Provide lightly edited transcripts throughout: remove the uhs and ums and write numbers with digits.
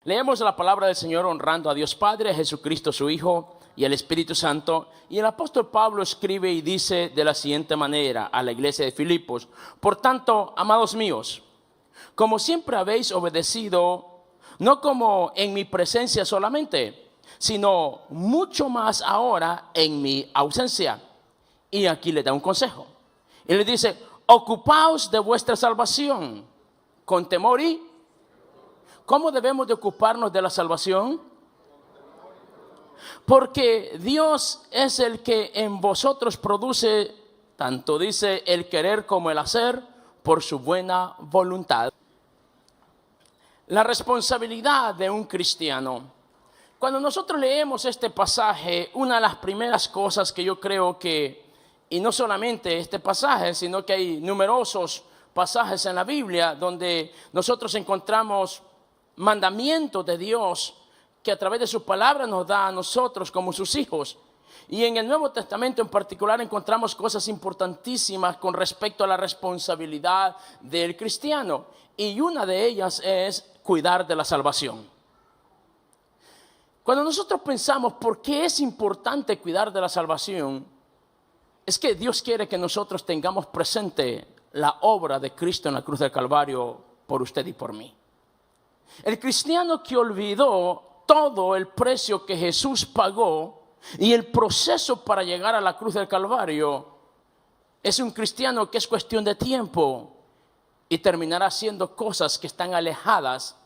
Leemos la palabra del Señor honrando a Dios Padre, a Jesucristo su Hijo y al Espíritu Santo. Y el apóstol Pablo escribe y dice de la siguiente manera a la iglesia de Filipos: por tanto, amados míos, como siempre habéis obedecido, no como en mi presencia solamente, sino mucho más ahora en mi ausencia. Y aquí le da un consejo. Y le dice: ocupaos de vuestra salvación con temor y... ¿Cómo debemos de ocuparnos de la salvación? Porque Dios es el que en vosotros produce, tanto dice, el querer como el hacer, por su buena voluntad. La responsabilidad de un cristiano. Cuando nosotros leemos este pasaje, una de las primeras cosas que yo creo que, y no solamente este pasaje, sino que hay numerosos pasajes en la Biblia donde nosotros encontramos mandamientos de Dios que a través de su palabra nos da a nosotros como sus hijos. Y en el Nuevo Testamento en particular encontramos cosas importantísimas con respecto a la responsabilidad del cristiano. Y una de ellas es cuidar de la salvación. Cuando nosotros pensamos por qué es importante cuidar de la salvación, es que Dios quiere que nosotros tengamos presente la obra de Cristo en la cruz del Calvario por usted y por mí. El cristiano que olvidó todo el precio que Jesús pagó y el proceso para llegar a la cruz del Calvario es un cristiano que es cuestión de tiempo y terminará haciendo cosas que están alejadas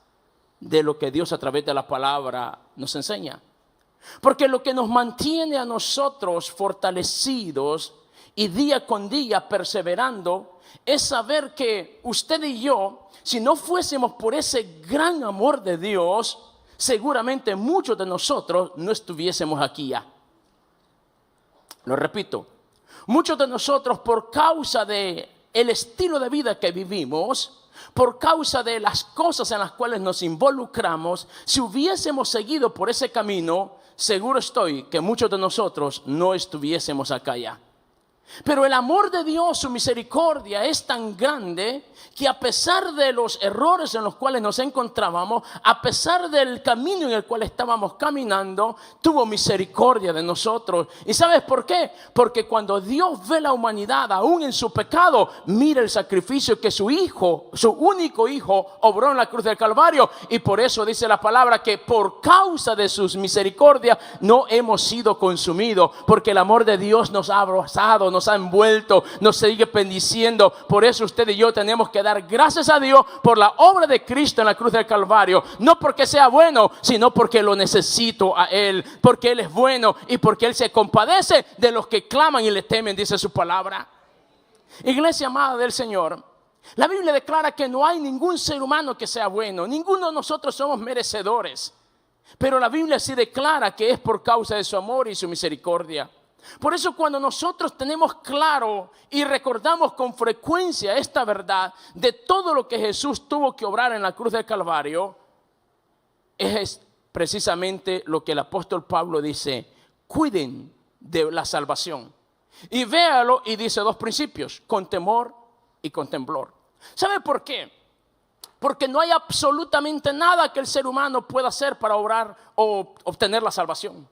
de lo que Dios a través de la palabra nos enseña. Porque lo que nos mantiene a nosotros fortalecidos y día con día perseverando es saber que usted y yo, si no fuésemos por ese gran amor de Dios, seguramente muchos de nosotros no estuviésemos aquí ya. Lo repito, muchos de nosotros por causa de el estilo de vida que vivimos, por causa de las cosas en las cuales nos involucramos, si hubiésemos seguido por ese camino, seguro estoy que muchos de nosotros no estuviésemos acá ya. Pero el amor de Dios, su misericordia es tan grande que a pesar de los errores en los cuales nos encontrábamos, a pesar del camino en el cual estábamos caminando, tuvo misericordia de nosotros. ¿Y sabes por qué? Porque cuando Dios ve la humanidad aún en su pecado, mira el sacrificio que su hijo, su único hijo, obró en la cruz del Calvario. Y por eso dice la palabra que por causa de sus misericordias no hemos sido consumidos, porque el amor de Dios nos ha abrazado, nos ha envuelto, nos sigue bendiciendo. Por eso usted y yo tenemos que dar gracias a Dios por la obra de Cristo en la cruz del Calvario, no porque sea bueno, sino porque lo necesito a Él, porque Él es bueno y porque Él se compadece de los que claman y le temen, dice su palabra. Iglesia amada del Señor, la Biblia declara que no hay ningún ser humano que sea bueno, ninguno de nosotros somos merecedores, pero la Biblia sí declara que es por causa de su amor y su misericordia. Por eso cuando nosotros tenemos claro y recordamos con frecuencia esta verdad de todo lo que Jesús tuvo que obrar en la cruz del Calvario, es precisamente lo que el apóstol Pablo dice: cuiden de la salvación. Y véalo, y dice dos principios: con temor y con temblor. ¿Sabe por qué? Porque no hay absolutamente nada que el ser humano pueda hacer para obrar o obtener la salvación.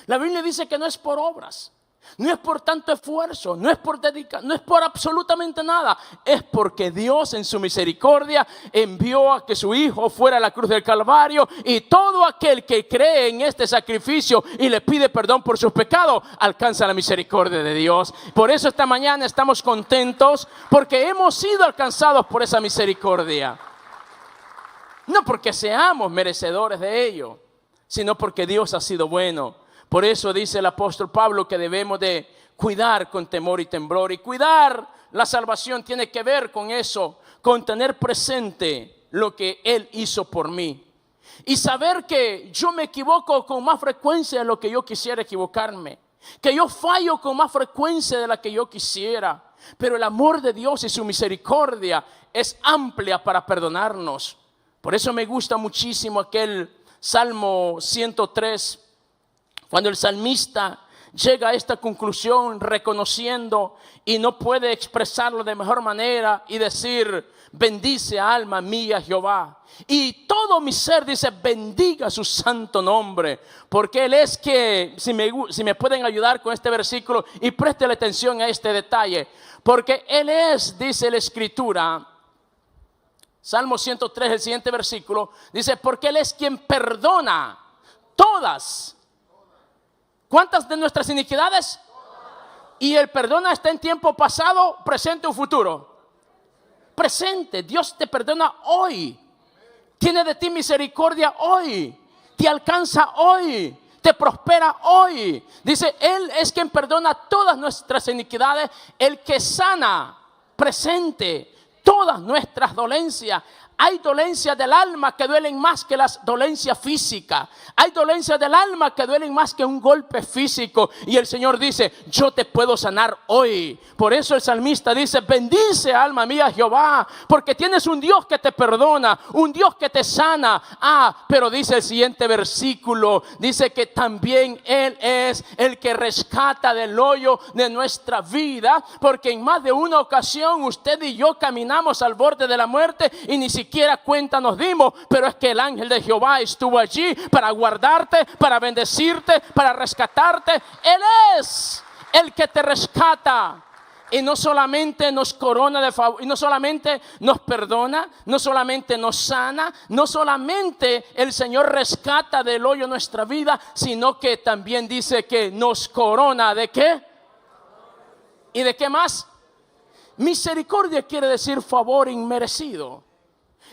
La Biblia dice que no es por obras, no es por tanto esfuerzo, no es por dedicación, no es por absolutamente nada. Es porque Dios en su misericordia envió a que su Hijo fuera a la cruz del Calvario, y todo aquel que cree en este sacrificio y le pide perdón por sus pecados alcanza la misericordia de Dios. Por eso esta mañana estamos contentos, porque hemos sido alcanzados por esa misericordia. No porque seamos merecedores de ello, sino porque Dios ha sido bueno. Por eso dice el apóstol Pablo que debemos de cuidar con temor y temblor. Y cuidar la salvación tiene que ver con eso, con tener presente lo que Él hizo por mí. Y saber que yo me equivoco con más frecuencia de lo que yo quisiera equivocarme. Que yo fallo con más frecuencia de la que yo quisiera. Pero el amor de Dios y su misericordia es amplia para perdonarnos. Por eso me gusta muchísimo aquel Salmo 103, cuando el salmista llega a esta conclusión reconociendo y no puede expresarlo de mejor manera y decir: bendice alma mía Jehová. Y todo mi ser, dice, bendiga su santo nombre. Porque Él es que, si me pueden ayudar con este versículo y préstele atención a este detalle. Porque Él es, dice la Escritura, Salmo 103, el siguiente versículo, dice, porque Él es quien perdona todas. ¿Cuántas de nuestras iniquidades? Y el perdona está en tiempo pasado, presente o futuro. Presente. Dios te perdona hoy. Tiene de ti misericordia hoy. Te alcanza hoy. Te prospera hoy. Dice, Él es quien perdona todas nuestras iniquidades. El que sana, presente, todas nuestras dolencias. Hay dolencias del alma que duelen más que las dolencias físicas. Hay dolencias del alma que duelen más que un golpe físico. Y el Señor dice, yo te puedo sanar hoy. Por eso el salmista dice, bendice alma mía Jehová, porque tienes un Dios que te perdona, un Dios que te sana. Pero dice el siguiente versículo, dice que también Él es el que rescata del hoyo de nuestra vida. Porque en más de una ocasión usted y yo caminamos al borde de la muerte y ni siquiera cuenta nos dimos, pero es que el ángel de Jehová estuvo allí para guardarte, para bendecirte, para rescatarte. Él es el que te rescata. Y no solamente nos corona de favor, y no solamente nos perdona, no solamente nos sana, no solamente el Señor rescata del hoyo nuestra vida, sino que también dice que nos corona ¿de qué? ¿Y de qué más? Misericordia quiere decir favor inmerecido.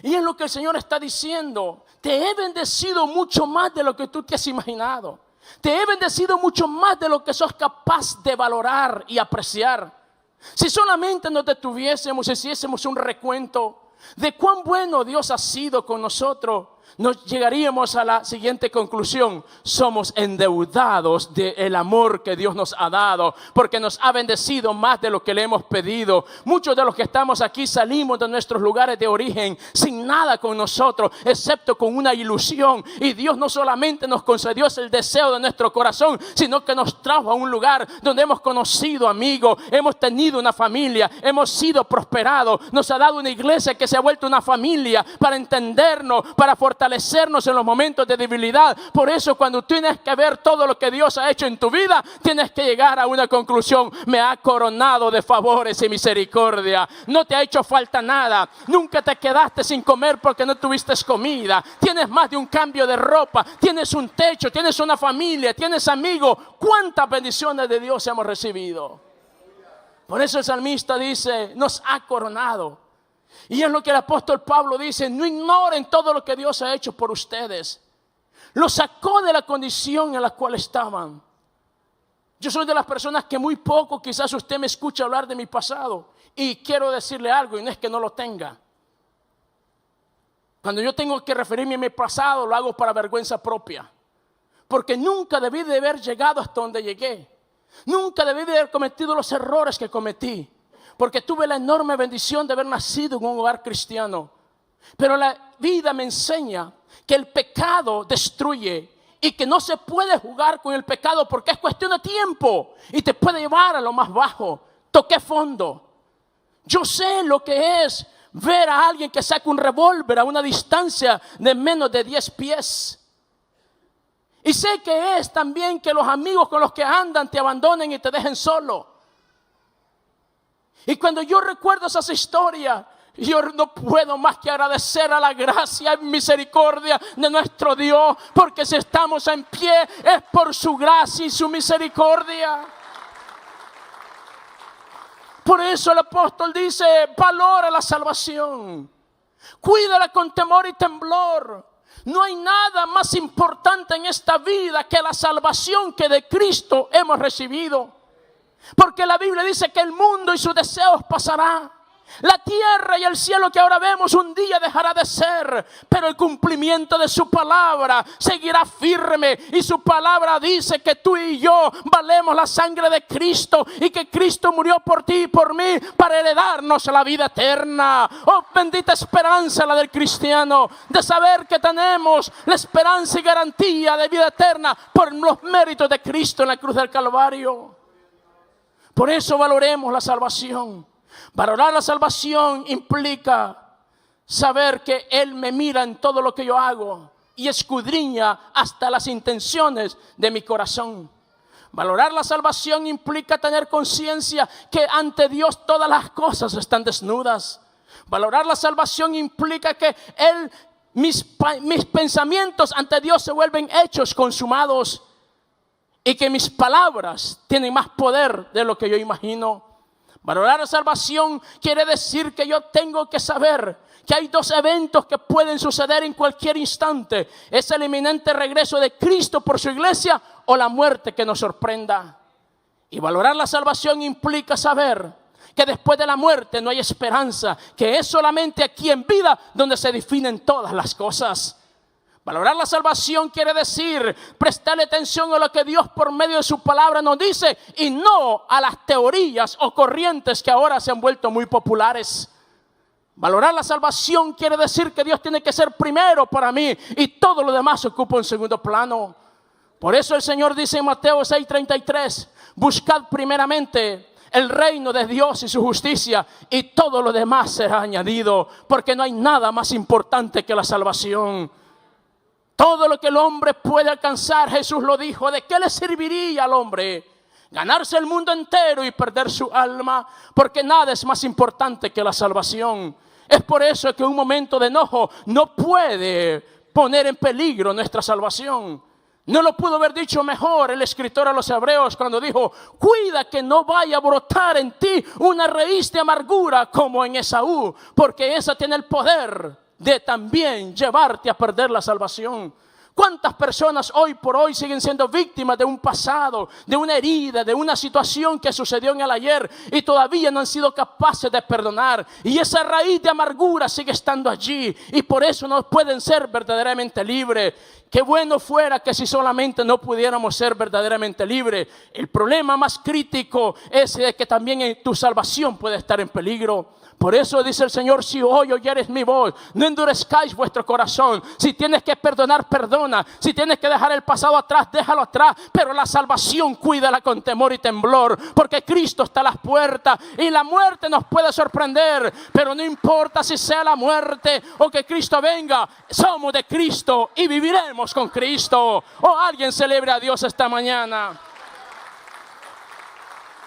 Y es lo que el Señor está diciendo. Te he bendecido mucho más de lo que tú te has imaginado. Te he bendecido mucho más de lo que sos capaz de valorar y apreciar. Si solamente nos detuviésemos y hiciésemos un recuento de cuán bueno Dios ha sido con nosotros, nos llegaríamos a la siguiente conclusión: somos endeudados del amor que Dios nos ha dado, porque nos ha bendecido más de lo que le hemos pedido. Muchos de los que estamos aquí salimos de nuestros lugares de origen sin nada con nosotros, excepto con una ilusión, y Dios no solamente nos concedió el deseo de nuestro corazón, sino que nos trajo a un lugar donde hemos conocido amigos, hemos tenido una familia, hemos sido prosperados, nos ha dado una iglesia que se ha vuelto una familia para entendernos, para fortalecernos en los momentos de debilidad. Por eso cuando tienes que ver todo lo que Dios ha hecho en tu vida, tienes que llegar a una conclusión: me ha coronado de favores y misericordia. No te ha hecho falta nada, nunca te quedaste sin comer porque no tuviste comida, tienes más de un cambio de ropa, tienes un techo, tienes una familia, tienes amigos. ¿Cuántas bendiciones de Dios hemos recibido? Por eso el salmista dice, nos ha coronado. Y es lo que el apóstol Pablo dice: no ignoren todo lo que Dios ha hecho por ustedes. Los sacó de la condición en la cual estaban. Yo soy de las personas que muy poco, quizás usted me escucha hablar de mi pasado, y quiero decirle algo, y no es que no lo tenga. Cuando yo tengo que referirme a mi pasado, lo hago para vergüenza propia, porque nunca debí de haber llegado hasta donde llegué. Nunca debí de haber cometido los errores que cometí, porque tuve la enorme bendición de haber nacido en un hogar cristiano. Pero la vida me enseña que el pecado destruye y que no se puede jugar con el pecado, porque es cuestión de tiempo y te puede llevar a lo más bajo. Toqué fondo. Yo sé lo que es ver a alguien que saca un revólver a una distancia de menos de 10 pies. Y sé que es también que los amigos con los que andan te abandonen y te dejen solo. Y cuando yo recuerdo esas historias, yo no puedo más que agradecer a la gracia y misericordia de nuestro Dios, porque si estamos en pie es por su gracia y su misericordia. Por eso el apóstol dice: valora la salvación, cuídala con temor y temblor. No hay nada más importante en esta vida que la salvación que de Cristo hemos recibido. Porque la Biblia dice que el mundo y sus deseos pasará. La tierra y el cielo que ahora vemos un día dejará de ser, pero el cumplimiento de su palabra seguirá firme. Y su palabra dice que tú y yo valemos la sangre de Cristo, y que Cristo murió por ti y por mí para heredarnos la vida eterna. Oh, bendita esperanza la del cristiano, de saber que tenemos la esperanza y garantía de vida eterna por los méritos de Cristo en la cruz del Calvario. Por eso valoremos la salvación. Valorar la salvación implica saber que Él me mira en todo lo que yo hago y escudriña hasta las intenciones de mi corazón. Valorar la salvación implica tener conciencia que ante Dios todas las cosas están desnudas. Valorar la salvación implica que mis pensamientos ante Dios se vuelven hechos consumados y que mis palabras tienen más poder de lo que yo imagino. Valorar la salvación quiere decir que yo tengo que saber que hay dos eventos que pueden suceder en cualquier instante. Es el inminente regreso de Cristo por su iglesia o la muerte que nos sorprenda. Y valorar la salvación implica saber que después de la muerte no hay esperanza, que es solamente aquí en vida donde se definen todas las cosas. Valorar la salvación quiere decir prestarle atención a lo que Dios por medio de su palabra nos dice y no a las teorías o corrientes que ahora se han vuelto muy populares. Valorar la salvación quiere decir que Dios tiene que ser primero para mí y todo lo demás ocupa un segundo plano. Por eso el Señor dice en Mateo 6:33, buscad primeramente el reino de Dios y su justicia y todo lo demás será añadido, porque no hay nada más importante que la salvación. Todo lo que el hombre puede alcanzar, Jesús lo dijo, ¿de qué le serviría al hombre ganarse el mundo entero y perder su alma? Porque nada es más importante que la salvación. Es por eso que un momento de enojo no puede poner en peligro nuestra salvación. No lo pudo haber dicho mejor el escritor a los Hebreos cuando dijo: cuida que no vaya a brotar en ti una raíz de amargura como en Esaú, porque esa tiene el poder de también llevarte a perder la salvación. ¿Cuántas personas hoy por hoy siguen siendo víctimas de un pasado, de una herida, de una situación que sucedió en el ayer y todavía no han sido capaces de perdonar? Y esa raíz de amargura sigue estando allí y por eso no pueden ser verdaderamente libres. Qué bueno fuera que si solamente no pudiéramos ser verdaderamente libres. El problema más crítico es que también tu salvación puede estar en peligro. Por eso dice el Señor: si hoy oyeres mi voz, no endurezcáis vuestro corazón. Si tienes que perdonar, perdona. Si tienes que dejar el pasado atrás, déjalo atrás. Pero la salvación cuídala con temor y temblor, porque Cristo está a las puertas y la muerte nos puede sorprender. Pero no importa si sea la muerte o que Cristo venga, somos de Cristo y viviremos con Cristo. O alguien celebre a Dios esta mañana.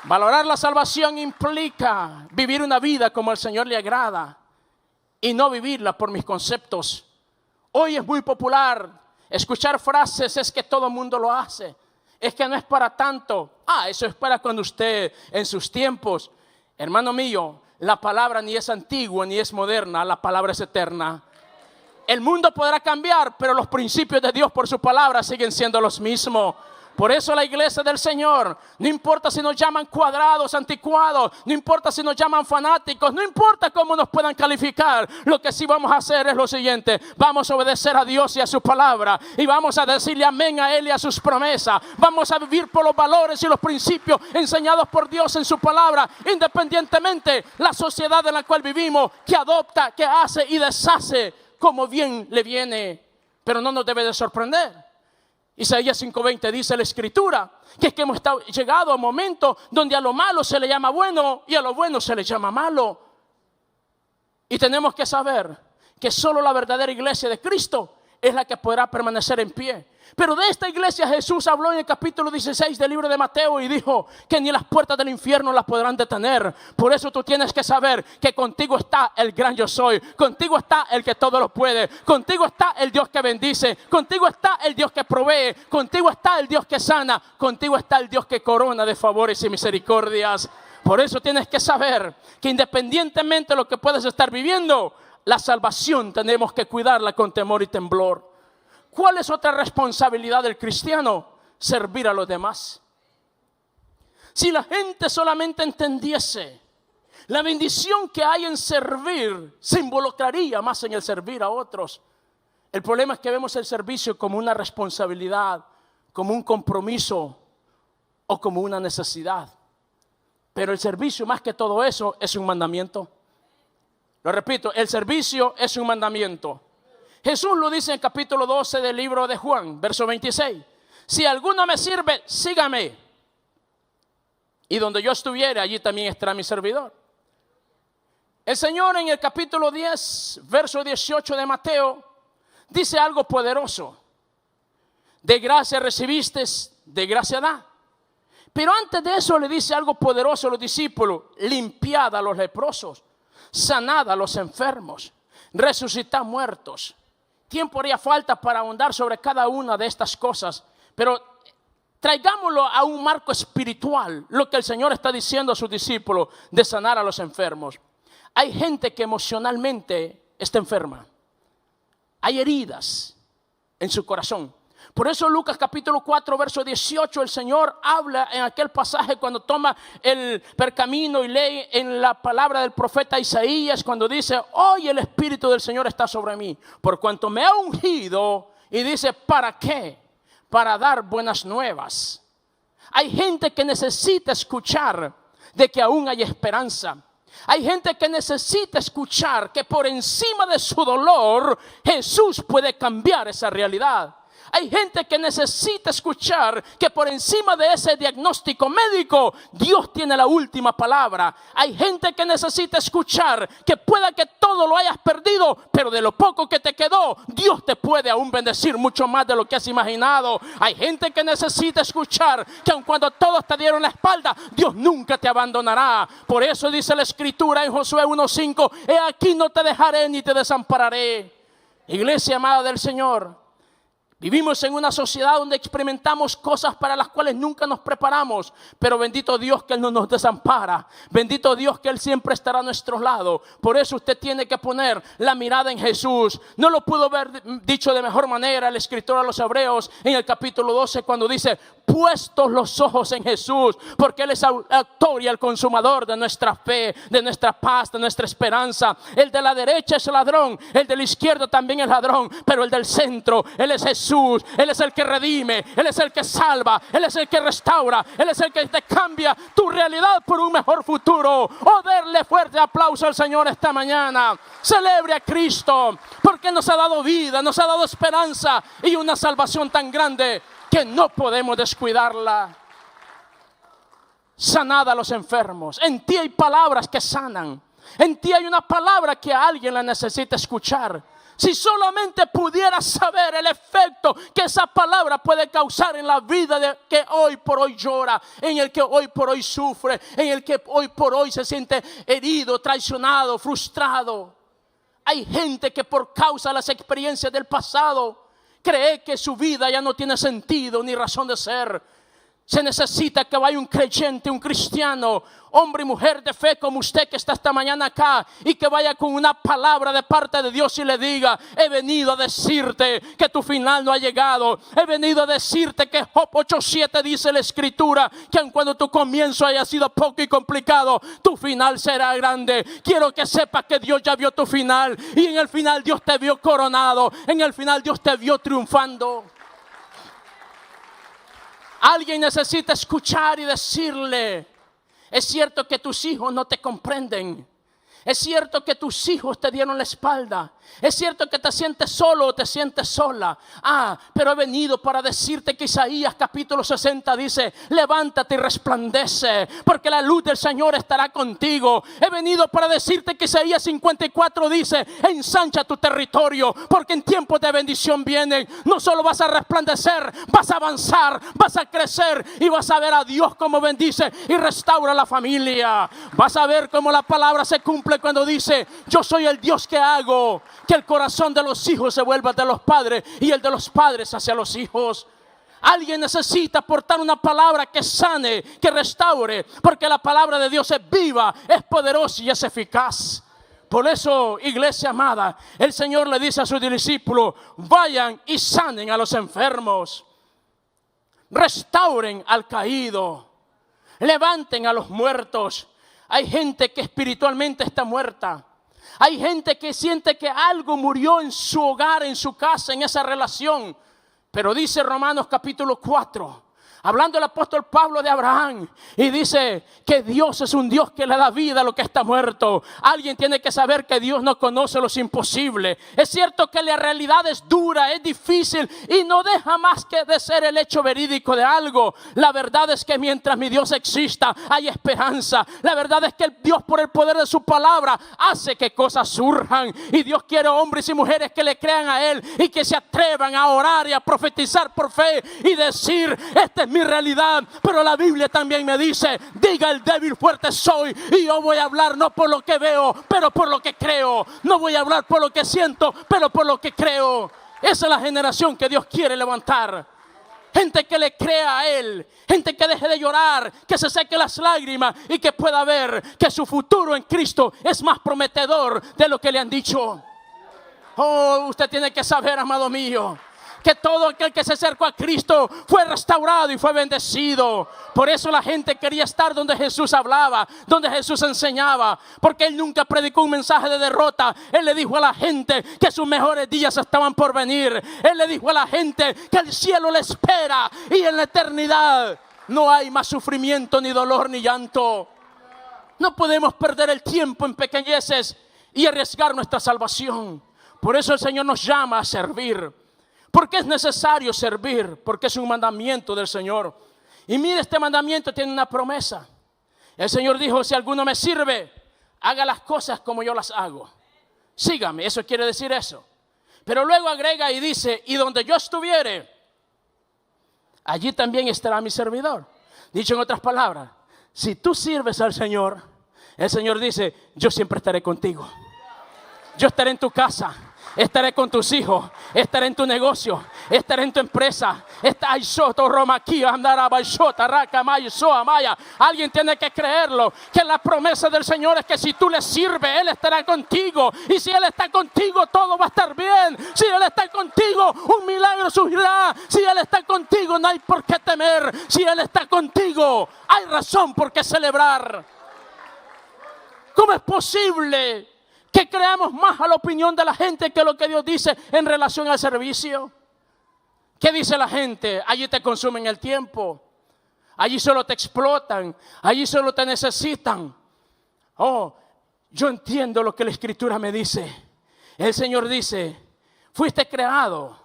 Valorar la salvación implica vivir una vida como al Señor le agrada y no vivirla por mis conceptos. Hoy es muy popular escuchar frases: es que todo el mundo lo hace, es que no es para tanto, eso es para cuando usted en sus tiempos. Hermano mío, la palabra ni es antigua ni es moderna, la palabra es eterna. El mundo podrá cambiar, pero los principios de Dios por su palabra siguen siendo los mismos. Por eso la iglesia del Señor, no importa si nos llaman cuadrados, anticuados, no importa si nos llaman fanáticos, no importa cómo nos puedan calificar, lo que sí vamos a hacer es lo siguiente: vamos a obedecer a Dios y a su palabra y vamos a decirle amén a Él y a sus promesas. Vamos a vivir por los valores y los principios enseñados por Dios en su palabra, independientemente la sociedad en la cual vivimos, que adopta, que hace y deshace como bien le viene. Pero no nos debe de sorprender. Isaías 5:20 dice la escritura que es que hemos llegado a un momento donde a lo malo se le llama bueno y a lo bueno se le llama malo. Y tenemos que saber que solo la verdadera iglesia de Cristo es la que podrá permanecer en pie. Pero de esta iglesia Jesús habló en el capítulo 16 del libro de Mateo y dijo que ni las puertas del infierno las podrán detener. Por eso tú tienes que saber que contigo está el gran yo soy, contigo está el que todo lo puede, contigo está el Dios que bendice, contigo está el Dios que provee, contigo está el Dios que sana, contigo está el Dios que corona de favores y misericordias. Por eso tienes que saber que independientemente de lo que puedas estar viviendo, la salvación tenemos que cuidarla con temor y temblor. ¿Cuál es otra responsabilidad del cristiano? Servir a los demás. Si la gente solamente entendiese la bendición que hay en servir, se involucraría más en el servir a otros. El problema es que vemos el servicio como una responsabilidad, como un compromiso o como una necesidad. Pero el servicio, más que todo eso, es un mandamiento. Lo repito, el servicio es un mandamiento. Jesús lo dice en el capítulo 12 del libro de Juan, verso 26. Si alguno me sirve, sígame. Y donde yo estuviere, allí también estará mi servidor. El Señor en el capítulo 10, verso 18 de Mateo, dice algo poderoso. De gracia recibiste, de gracia da. Pero antes de eso le dice algo poderoso a los discípulos: limpiad a los leprosos, sanad a los enfermos, resucitad muertos. Tiempo haría falta para ahondar sobre cada una de estas cosas, pero traigámoslo a un marco espiritual, lo que el Señor está diciendo a sus discípulos de sanar a los enfermos. Hay gente que emocionalmente está enferma. Hay heridas en su corazón. Por eso Lucas capítulo 4 verso 18 el Señor habla en aquel pasaje cuando toma el pergamino y lee en la palabra del profeta Isaías cuando dice: hoy el Espíritu del Señor está sobre mí, por cuanto me ha ungido. Y dice: ¿para qué? Para dar buenas nuevas. Hay gente que necesita escuchar de que aún hay esperanza. Hay gente que necesita escuchar que por encima de su dolor Jesús puede cambiar esa realidad. Hay gente que necesita escuchar que por encima de ese diagnóstico médico Dios tiene la última palabra. Hay gente que necesita escuchar que pueda que todo lo hayas perdido, pero de lo poco que te quedó Dios te puede aún bendecir mucho más de lo que has imaginado. Hay gente que necesita escuchar que aun cuando todos te dieron la espalda, Dios nunca te abandonará. Por eso dice la Escritura en Josué 1:5: he aquí no te dejaré ni te desampararé. Iglesia amada del Señor, vivimos en una sociedad donde experimentamos cosas para las cuales nunca nos preparamos, pero bendito Dios que Él no nos desampara. Bendito Dios que Él siempre estará a nuestro lado. Por eso usted tiene que poner la mirada en Jesús. No lo pudo haber dicho de mejor manera el escritor a los Hebreos en el capítulo 12 cuando dice: puestos los ojos en Jesús, porque Él es el autor y el consumador de nuestra fe, de nuestra paz, de nuestra esperanza. El de la derecha es ladrón, el de la izquierda también es ladrón, pero el del centro, Él es Jesús. Él es el que redime, Él es el que salva, Él es el que restaura, Él es el que te cambia tu realidad por un mejor futuro. Oh, darle fuerte aplauso al Señor esta mañana. Celebre a Cristo, porque nos ha dado vida, nos ha dado esperanza y una salvación tan grande que no podemos descuidarla. Sanad a los enfermos. En ti hay palabras que sanan. En ti hay una palabra que a alguien la necesita escuchar. Si solamente pudieras saber el efecto que esa palabra puede causar en la vida de que hoy por hoy llora, en el que hoy por hoy sufre, en el que hoy por hoy se siente herido, traicionado, frustrado. Hay gente que por causa de las experiencias del pasado cree que su vida ya no tiene sentido ni razón de ser. Se necesita que vaya un creyente, un cristiano, hombre y mujer de fe como usted que está esta mañana acá, y que vaya con una palabra de parte de Dios y le diga: he venido a decirte que tu final no ha llegado. He venido a decirte que Job 8:7 dice la Escritura que aun cuando tu comienzo haya sido poco y complicado, tu final será grande. Quiero que sepas que Dios ya vio tu final, y en el final Dios te vio coronado, en el final Dios te vio triunfando. Alguien necesita escuchar y decirle: es cierto que tus hijos no te comprenden. Es cierto que tus hijos te dieron la espalda. Es cierto que te sientes solo o te sientes sola. Pero he venido para decirte que Isaías capítulo 60 dice: levántate y resplandece, porque la luz del Señor estará contigo. He venido para decirte que Isaías 54 dice: ensancha tu territorio, porque en tiempos de bendición vienen. No solo vas a resplandecer, vas a avanzar, vas a crecer y vas a ver a Dios como bendice y restaura la familia. Vas a ver cómo la palabra se cumple cuando dice: yo soy el Dios que hago que el corazón de los hijos se vuelva de los padres y el de los padres hacia los hijos. Alguien necesita aportar una palabra que sane, que restaure, porque la palabra de Dios es viva, es poderosa y es eficaz. Por eso, iglesia amada, el Señor le dice a sus discípulos: vayan y sanen a los enfermos, restauren al caído, levanten a los muertos. Hay gente que espiritualmente está muerta. Hay gente que siente que algo murió en su hogar, en su casa, en esa relación. Pero dice Romanos capítulo 4: Hablando el apóstol Pablo de Abraham, y dice que Dios es un Dios que le da vida a lo que está muerto. Alguien tiene que saber que Dios no conoce los imposibles. Es cierto que la realidad es dura, es difícil y no deja más que de ser el hecho verídico de algo. La verdad es que mientras mi Dios exista, hay esperanza. La verdad es que Dios, por el poder de su palabra, hace que cosas surjan. Y Dios quiere hombres y mujeres que le crean a Él y que se atrevan a orar y a profetizar por fe y decir: esta es mi realidad. Pero la Biblia también me dice: diga el débil, fuerte soy. Y yo voy a hablar no por lo que veo, pero por lo que creo. No voy a hablar por lo que siento, pero por lo que creo. Esa es la generación que Dios quiere levantar. Gente que le crea a Él, gente que deje de llorar, que se seque las lágrimas y que pueda ver que su futuro en Cristo es más prometedor de lo que le han dicho. Oh, usted tiene que saber, amado mío, que todo aquel que se acercó a Cristo fue restaurado y fue bendecido. Por eso la gente quería estar donde Jesús hablaba, donde Jesús enseñaba, porque Él nunca predicó un mensaje de derrota. Él le dijo a la gente que sus mejores días estaban por venir. Él le dijo a la gente que el cielo le espera y en la eternidad no hay más sufrimiento, ni dolor, ni llanto. No podemos perder el tiempo en pequeñeces y arriesgar nuestra salvación. Por eso el Señor nos llama a servir. Porque es necesario servir, porque es un mandamiento del Señor. Y mire, este mandamiento tiene una promesa. El Señor dijo: si alguno me sirve, haga las cosas como yo las hago. Sígame, eso quiere decir eso. Pero luego agrega y dice: y donde yo estuviere, allí también estará mi servidor. Dicho en otras palabras, si tú sirves al Señor, el Señor dice: yo siempre estaré contigo. Yo estaré en tu casa. Estaré con tus hijos, estaré en tu negocio, estaré en tu empresa. Alguien tiene que creerlo, que la promesa del Señor es que si tú le sirves, Él estará contigo. Y si Él está contigo, todo va a estar bien. Si Él está contigo, un milagro surgirá. Si Él está contigo, no hay por qué temer. Si Él está contigo, hay razón por qué celebrar. ¿Cómo es posible que creamos más a la opinión de la gente que lo que Dios dice en relación al servicio? ¿Qué dice la gente? Allí te consumen el tiempo, allí solo te explotan, allí solo te necesitan. Oh, yo entiendo lo que la Escritura me dice. El Señor dice: fuiste creado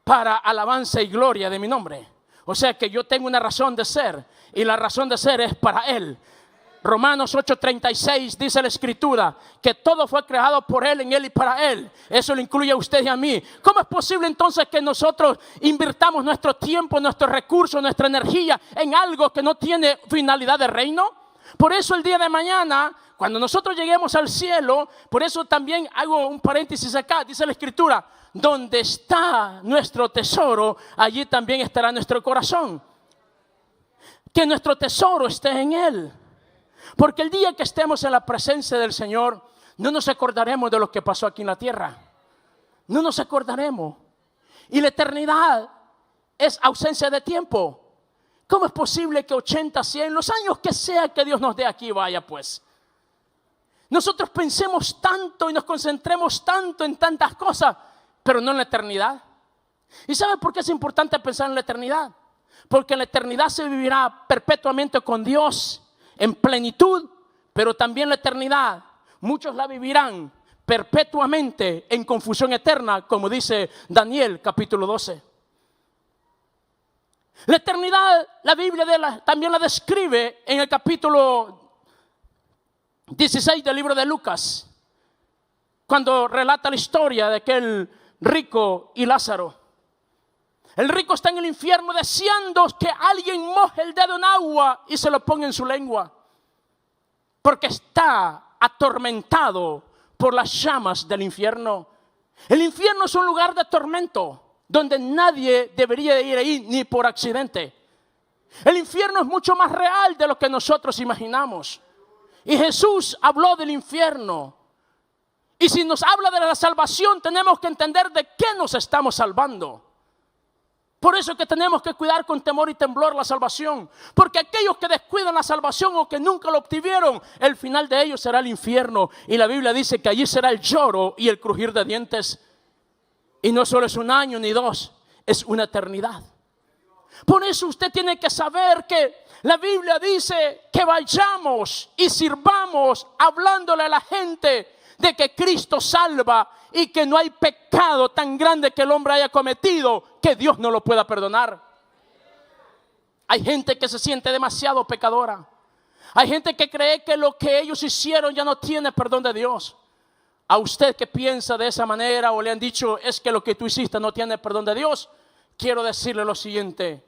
para alabanza y gloria de mi nombre. O sea que yo tengo una razón de ser, y la razón de ser es para Él. Romanos 8:36 dice la Escritura que todo fue creado por Él, en Él y para Él. Eso lo incluye a usted y a mí. ¿Cómo es posible entonces que nosotros invirtamos nuestro tiempo, nuestros recursos, nuestra energía en algo que no tiene finalidad de reino? Por eso el día de mañana, cuando nosotros lleguemos al cielo, por eso también hago un paréntesis acá, dice la Escritura: donde está nuestro tesoro, allí también estará nuestro corazón. Que nuestro tesoro esté en Él. Porque el día que estemos en la presencia del Señor, no nos acordaremos de lo que pasó aquí en la tierra. No nos acordaremos. Y la eternidad es ausencia de tiempo. ¿Cómo es posible que 80, 100, los años que sea que Dios nos dé aquí, vaya pues? Nosotros pensemos tanto y nos concentremos tanto en tantas cosas, pero no en la eternidad. ¿Y sabe por qué es importante pensar en la eternidad? Porque en la eternidad se vivirá perpetuamente con Dios en plenitud, pero también la eternidad muchos la vivirán perpetuamente en confusión eterna, como dice Daniel capítulo 12. La eternidad, la Biblia también la describe en el capítulo 16 del libro de Lucas, cuando relata la historia de aquel rico y Lázaro. El rico está en el infierno deseando que alguien moje el dedo en agua y se lo ponga en su lengua, porque está atormentado por las llamas del infierno. El infierno es un lugar de tormento donde nadie debería ir ahí ni por accidente. El infierno es mucho más real de lo que nosotros imaginamos. Y Jesús habló del infierno. Y si nos habla de la salvación, tenemos que entender de qué nos estamos salvando. Por eso es que tenemos que cuidar con temor y temblor la salvación. Porque aquellos que descuidan la salvación o que nunca lo obtuvieron, el final de ellos será el infierno. Y la Biblia dice que allí será el lloro y el crujir de dientes. Y no solo es un año ni dos, es una eternidad. Por eso usted tiene que saber que la Biblia dice que vayamos y sirvamos hablándole a la gente de que Cristo salva y que no hay pecado tan grande que el hombre haya cometido que Dios no lo pueda perdonar. Hay gente que se siente demasiado pecadora. Hay gente que cree que lo que ellos hicieron ya no tiene perdón de Dios. A usted que piensa de esa manera o le han dicho es que lo que tú hiciste no tiene perdón de Dios, quiero decirle lo siguiente: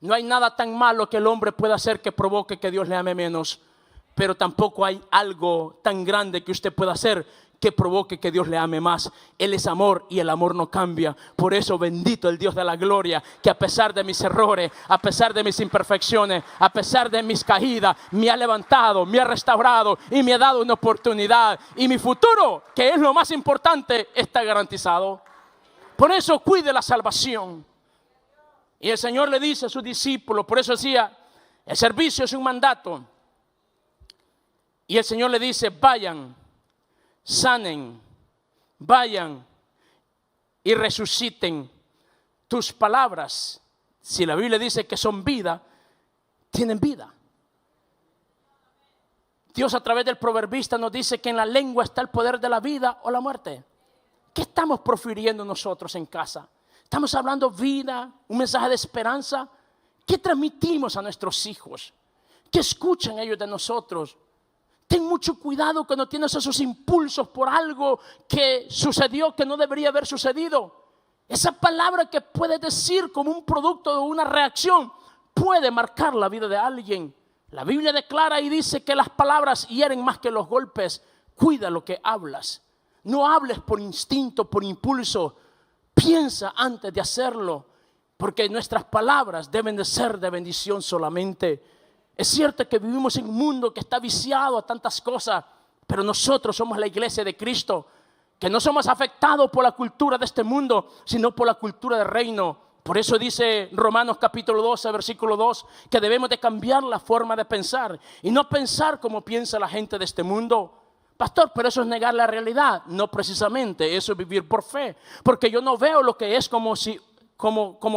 no hay nada tan malo que el hombre pueda hacer que provoque que Dios le ame menos, pero tampoco hay algo tan grande que usted pueda hacer que provoque que Dios le ame más. Él es amor y el amor no cambia. Por eso bendito el Dios de la gloria, que a pesar de mis errores, a pesar de mis imperfecciones, a pesar de mis caídas, me ha levantado, me ha restaurado y me ha dado una oportunidad. Y mi futuro, que es lo más importante, está garantizado. Por eso cuide la salvación. Y el Señor le dice a sus discípulos, por eso decía, el servicio es un mandato. Y el Señor le dice, vayan, sanen, vayan y resuciten. Tus palabras, si la Biblia dice que son vida, tienen vida. Dios a través del proverbista nos dice que en la lengua está el poder de la vida o la muerte. ¿Qué estamos profiriendo nosotros en casa? ¿Estamos hablando vida, un mensaje de esperanza? ¿Qué transmitimos a nuestros hijos? ¿Qué escuchan ellos de nosotros? Ten mucho cuidado cuando tienes esos impulsos por algo que sucedió que no debería haber sucedido. Esa palabra que puedes decir como un producto de una reacción puede marcar la vida de alguien. La Biblia declara y dice que las palabras hieren más que los golpes. Cuida lo que hablas. No hables por instinto, por impulso. Piensa antes de hacerlo, porque nuestras palabras deben de ser de bendición solamente. Es cierto que vivimos en un mundo que está viciado a tantas cosas, pero nosotros somos la iglesia de Cristo, que no somos afectados por la cultura de este mundo, sino por la cultura del reino. Por eso dice Romanos capítulo 12, versículo 2, que debemos de cambiar la forma de pensar y no pensar como piensa la gente de este mundo. Pastor, pero eso es negar la realidad. No precisamente, eso es vivir por fe, porque yo no veo lo que es como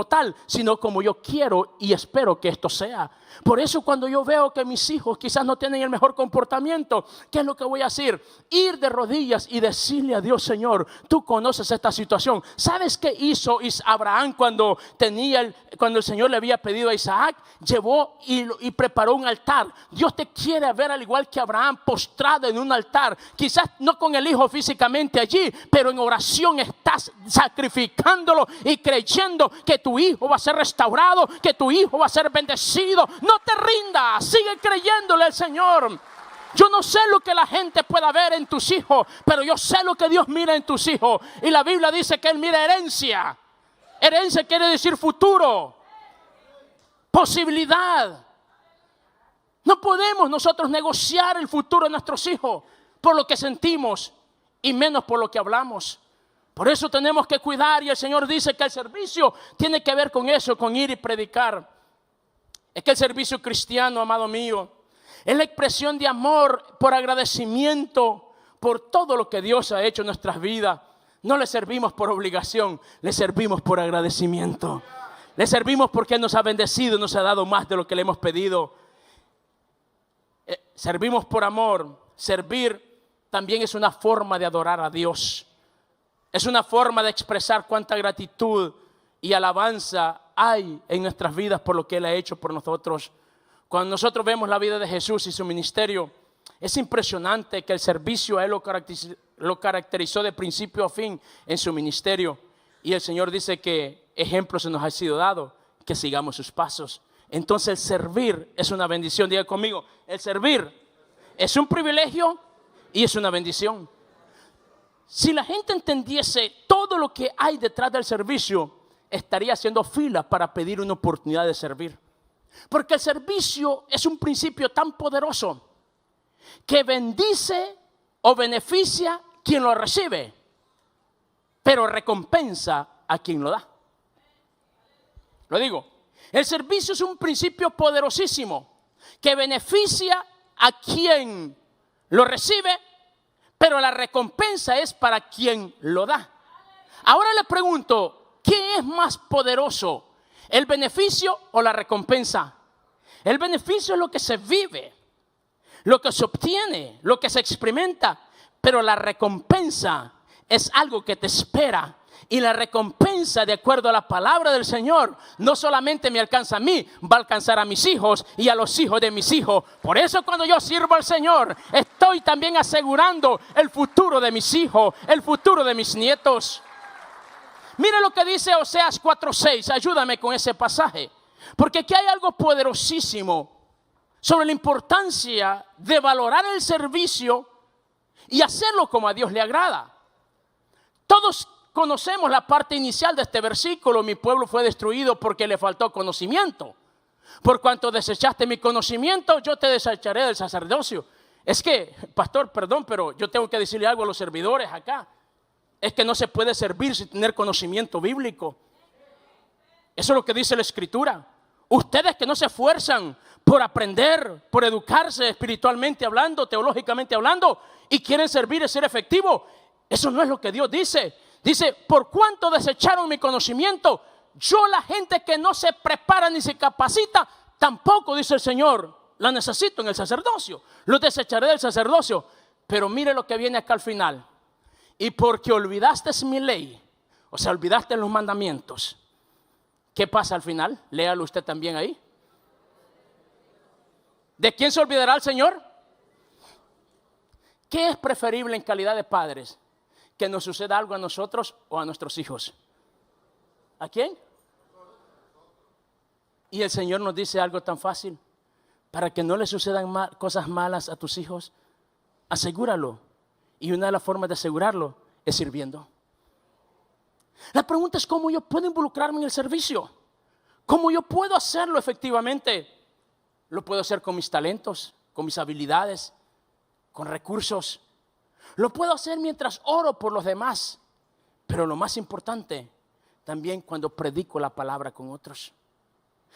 tal, sino como yo quiero y espero que esto sea. Por eso cuando yo veo que mis hijos quizás no tienen el mejor comportamiento, ¿qué es lo que voy a hacer? Ir de rodillas y decirle a Dios, Señor, tú conoces esta situación. ¿Sabes qué hizo Abraham cuando el Señor le había pedido a Isaac? Llevó y preparó un altar. Dios te quiere ver al igual que Abraham, postrado en un altar. Quizás no con el hijo físicamente allí, pero en oración estás sacrificándolo y creyendo que tu hijo va a ser restaurado, que tu hijo va a ser bendecido. No te rindas, sigue creyéndole al Señor. Yo no sé lo que la gente pueda ver en tus hijos, pero yo sé lo que Dios mira en tus hijos. Y la Biblia dice que Él mira herencia. Herencia quiere decir futuro, posibilidad. No podemos nosotros negociar el futuro de nuestros hijos por lo que sentimos y menos por lo que hablamos. Por eso tenemos que cuidar, y el Señor dice que el servicio tiene que ver con eso, con ir y predicar. Es que el servicio cristiano, amado mío, es la expresión de amor por agradecimiento por todo lo que Dios ha hecho en nuestras vidas. No le servimos por obligación, le servimos por agradecimiento. Le servimos porque Él nos ha bendecido, nos ha dado más de lo que le hemos pedido. Servimos por amor. Servir también es una forma de adorar a Dios. Es una forma de expresar cuánta gratitud y alabanza hay en nuestras vidas por lo que Él ha hecho por nosotros. Cuando nosotros vemos la vida de Jesús y su ministerio, es impresionante que el servicio a Él lo caracterizó de principio a fin en su ministerio. Y el Señor dice que ejemplo se nos ha sido dado, que sigamos sus pasos. Entonces el servir es una bendición. Diga conmigo, el servir es un privilegio y es una bendición. Si la gente entendiese todo lo que hay detrás del servicio, estaría haciendo fila para pedir una oportunidad de servir. Porque el servicio es un principio tan poderoso que bendice o beneficia quien lo recibe, pero recompensa a quien lo da. Lo digo, el servicio es un principio poderosísimo que beneficia a quien lo recibe, pero la recompensa es para quien lo da. Ahora le pregunto, ¿qué es más poderoso? ¿El beneficio o la recompensa? El beneficio es lo que se vive, lo que se obtiene, lo que se experimenta, pero la recompensa es algo que te espera. Y la recompensa, de acuerdo a la palabra del Señor, no solamente me alcanza a mí, va a alcanzar a mis hijos y a los hijos de mis hijos. Por eso cuando yo sirvo al Señor, estoy también asegurando el futuro de mis hijos, el futuro de mis nietos. Mire lo que dice Oseas 4:6, ayúdame con ese pasaje. Porque aquí hay algo poderosísimo sobre la importancia de valorar el servicio y hacerlo como a Dios le agrada. Todos conocemos la parte inicial de este versículo: mi pueblo fue destruido porque le faltó conocimiento. Por cuanto desechaste mi conocimiento, yo te desecharé del sacerdocio. Es que, pastor, perdón, pero yo tengo que decirle algo a los servidores acá. Es que no se puede servir sin tener conocimiento bíblico. Eso es lo que dice la Escritura. Ustedes que no se esfuerzan por aprender, por educarse espiritualmente hablando, teológicamente hablando, y quieren servir y ser efectivos, eso no es lo que Dios dice. Dice, por cuanto desecharon mi conocimiento, yo, la gente que no se prepara ni se capacita, tampoco, dice el Señor, la necesito en el sacerdocio. Los desecharé del sacerdocio. Pero mire lo que viene acá al final. Y porque olvidaste mi ley, o sea, olvidaste los mandamientos, ¿qué pasa al final? Léalo usted también ahí. ¿De quién se olvidará el Señor? ¿Qué es preferible en calidad de padres? ¿Que nos suceda algo a nosotros o a nuestros hijos? ¿A quién? Y el Señor nos dice algo tan fácil: para que no le sucedan cosas malas a tus hijos, asegúralo. Y una de las formas de asegurarlo es sirviendo. La pregunta es: ¿cómo yo puedo involucrarme en el servicio? ¿Cómo yo puedo hacerlo efectivamente? Lo puedo hacer con mis talentos, con mis habilidades, con recursos. Lo puedo hacer mientras oro por los demás. Pero lo más importante, también cuando predico la palabra con otros.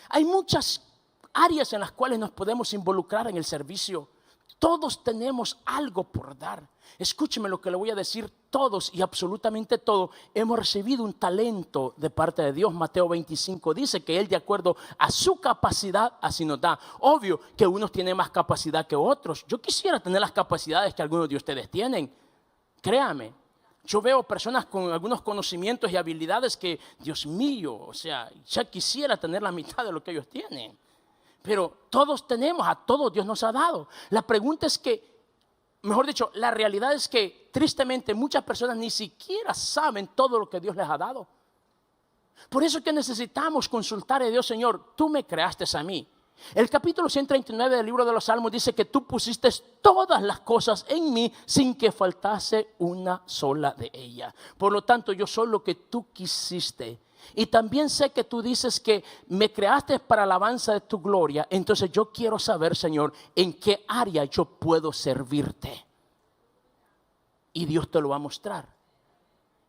Hay muchas áreas en las cuales nos podemos involucrar en el servicio. Todos tenemos algo por dar. Escúcheme lo que le voy a decir: todos y absolutamente todos hemos recibido un talento de parte de Dios. Mateo 25 dice que Él, de acuerdo a su capacidad, así nos da. Obvio que unos tienen más capacidad que otros. Yo quisiera tener las capacidades que algunos de ustedes tienen. Créame, yo veo personas con algunos conocimientos y habilidades que, Dios mío, o sea, ya quisiera tener la mitad de lo que ellos tienen. Pero todos tenemos, a todos Dios nos ha dado. La pregunta es que, mejor dicho, la realidad es que tristemente muchas personas ni siquiera saben todo lo que Dios les ha dado. Por eso es que necesitamos consultar a Dios: Señor, tú me creaste a mí. El capítulo 139 del libro de los Salmos dice que tú pusiste todas las cosas en mí sin que faltase una sola de ellas. Por lo tanto, yo soy lo que tú quisiste. Y también sé que tú dices que me creaste para alabanza de tu gloria. Entonces yo quiero saber, Señor, en qué área yo puedo servirte. Y Dios te lo va a mostrar.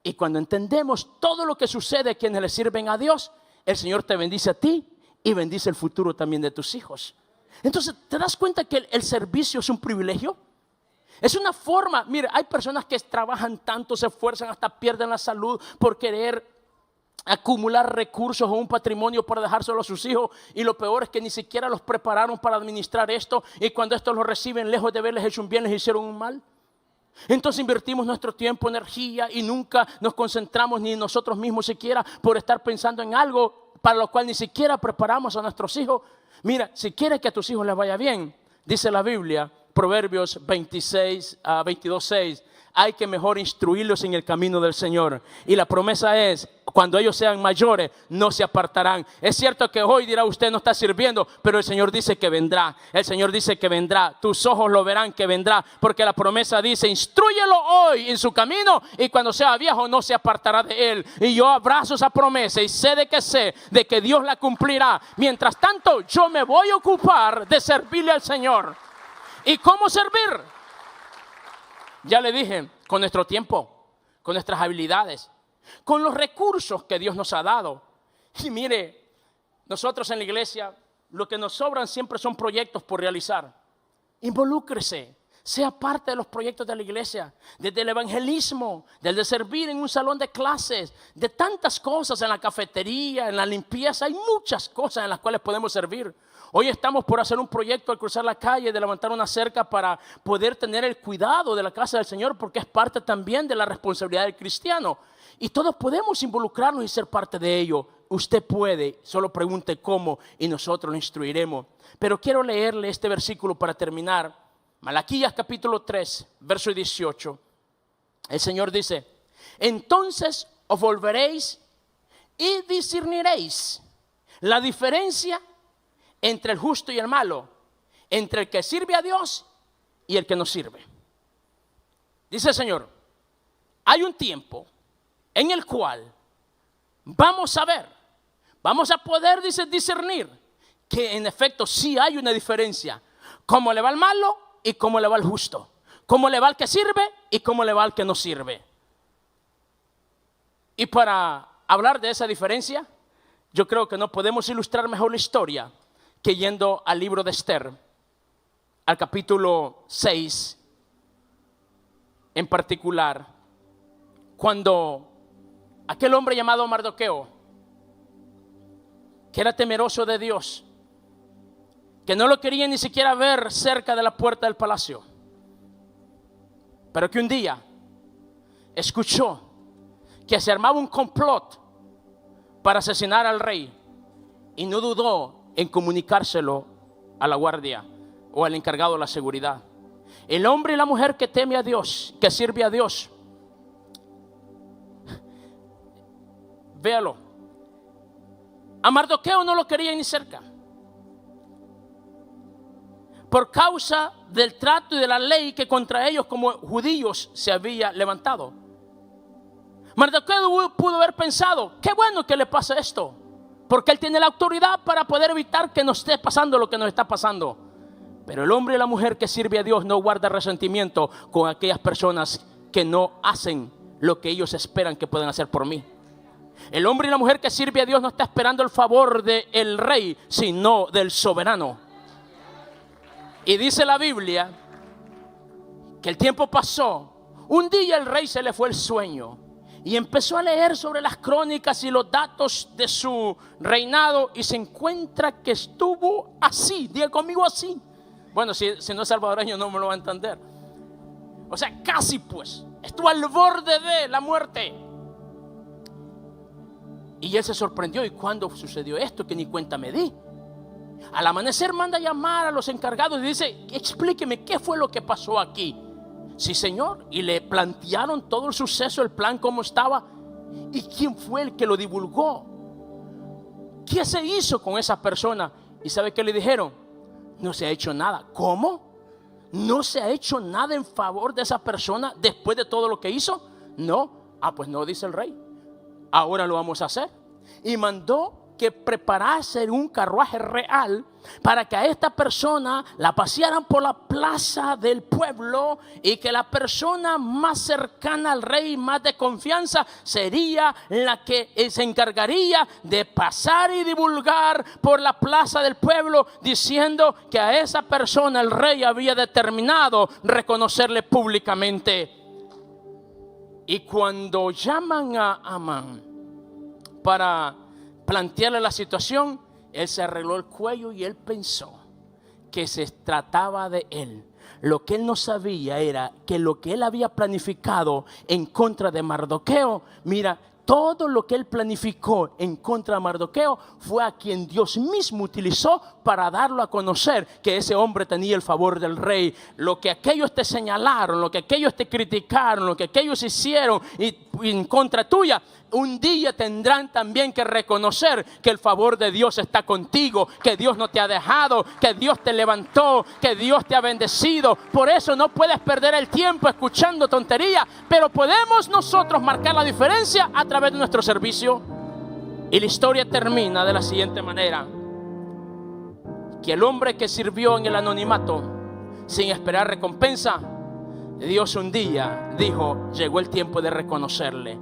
Y cuando entendemos todo lo que sucede a quienes le sirven a Dios, el Señor te bendice a ti y bendice el futuro también de tus hijos. Entonces, ¿te das cuenta que el servicio es un privilegio? Es una forma. Mire, hay personas que trabajan tanto, se esfuerzan, hasta pierden la salud por querer acumular recursos o un patrimonio para dejárselo a sus hijos, y lo peor es que ni siquiera los prepararon para administrar esto, y cuando estos lo reciben, lejos de verles hecho un bien, les hicieron un mal. Entonces invertimos nuestro tiempo, energía, y nunca nos concentramos ni nosotros mismos siquiera por estar pensando en algo para lo cual ni siquiera preparamos a nuestros hijos. Mira, si quieres que a tus hijos les vaya bien, dice la Biblia, Proverbios 22:6, hay que mejor instruirlos en el camino del Señor. Y la promesa es, cuando ellos sean mayores, no se apartarán. Es cierto que hoy dirá usted: no está sirviendo, pero el Señor dice que vendrá. El Señor dice que vendrá. Tus ojos lo verán que vendrá, porque la promesa dice: instrúyelo hoy en su camino, y cuando sea viejo no se apartará de él. Y yo abrazo esa promesa y sé de que Dios la cumplirá. Mientras tanto, yo me voy a ocupar de servirle al Señor. ¿Y cómo servir? Ya le dije, con nuestro tiempo, con nuestras habilidades, con los recursos que Dios nos ha dado. Y mire, nosotros en la iglesia, lo que nos sobran siempre son proyectos por realizar. Involúcrese, Sea parte de los proyectos de la iglesia, desde el evangelismo, desde servir en un salón de clases, de tantas cosas, en la cafetería, en la limpieza. Hay muchas cosas en las cuales podemos servir. Hoy estamos por hacer un proyecto al cruzar la calle, de levantar una cerca para poder tener el cuidado de la casa del Señor, porque es parte también de la responsabilidad del cristiano. Y todos podemos involucrarnos y ser parte de ello. Usted puede, solo pregunte cómo y nosotros lo instruiremos. Pero quiero leerle este versículo para terminar. Malaquías capítulo 3, verso 18. El Señor dice: entonces os volveréis y discerniréis la diferencia entre el justo y el malo, entre el que sirve a Dios y el que no sirve. Dice el Señor, hay un tiempo en el cual vamos a ver, vamos a poder discernir que en efecto sí hay una diferencia. Cómo le va al malo y cómo le va al justo. Cómo le va al que sirve y cómo le va al que no sirve. Y para hablar de esa diferencia, yo creo que no podemos ilustrar mejor la historia que yendo al libro de Esther, al capítulo 6 en particular, cuando aquel hombre llamado Mardoqueo, que era temeroso de Dios, que no lo quería ni siquiera ver cerca de la puerta del palacio, pero que un día escuchó que se armaba un complot para asesinar al rey y no dudó en comunicárselo a la guardia o al encargado de la seguridad. El hombre y la mujer que teme a Dios, que sirve a Dios, véalo, a Mardoqueo no lo quería ni cerca, por causa del trato y de la ley que contra ellos como judíos se había levantado. Mardoqueo pudo haber pensado, qué bueno que le pasa esto, porque él tiene la autoridad para poder evitar que nos esté pasando lo que nos está pasando. Pero el hombre y la mujer que sirve a Dios no guarda resentimiento con aquellas personas que no hacen lo que ellos esperan que puedan hacer por mí. El hombre y la mujer que sirve a Dios no está esperando el favor del rey, sino del soberano. Y dice la Biblia que el tiempo pasó. Un día el rey se le fue el sueño y empezó a leer sobre las crónicas y los datos de su reinado y se encuentra que estuvo así. Diga conmigo así. Bueno, si no es salvadoreño no me lo va a entender. O sea, casi pues. Estuvo al borde de la muerte. Y él se sorprendió. ¿Y cuándo sucedió esto? Que ni cuenta me di. Al amanecer manda a llamar a los encargados y dice, explíqueme qué fue lo que pasó aquí. Sí, señor. Y le plantearon todo el suceso, el plan, cómo estaba. ¿Y quién fue el que lo divulgó? ¿Qué se hizo con esa persona? ¿Y sabe qué le dijeron? No se ha hecho nada. ¿Cómo? ¿No se ha hecho nada en favor de esa persona después de todo lo que hizo? No. Pues no, dice el rey. Ahora lo vamos a hacer. Y mandó que preparase un carruaje real para que a esta persona la pasearan por la plaza del pueblo y que la persona más cercana al rey, más de confianza, sería la que se encargaría de pasar y divulgar por la plaza del pueblo diciendo que a esa persona el rey había determinado reconocerle públicamente. Y cuando llaman a Amán para plantearle la situación, él se arregló el cuello y él pensó que se trataba de él. Lo que él no sabía era que lo que él había planificado en contra de Mardoqueo, mira, todo lo que él planificó en contra de Mardoqueo fue a quien Dios mismo utilizó para darlo a conocer que ese hombre tenía el favor del rey. Lo que aquellos te señalaron, lo que aquellos te criticaron, lo que aquellos hicieron y en contra tuya, un día tendrán también que reconocer que el favor de Dios está contigo, que Dios no te ha dejado, que Dios te levantó, que Dios te ha bendecido. Por eso no puedes perder el tiempo escuchando tonterías, pero podemos nosotros marcar la diferencia a través de nuestro servicio. Y la historia termina de la siguiente manera: que el hombre que sirvió en el anonimato sin esperar recompensa, Dios un día dijo, llegó el tiempo de reconocerle.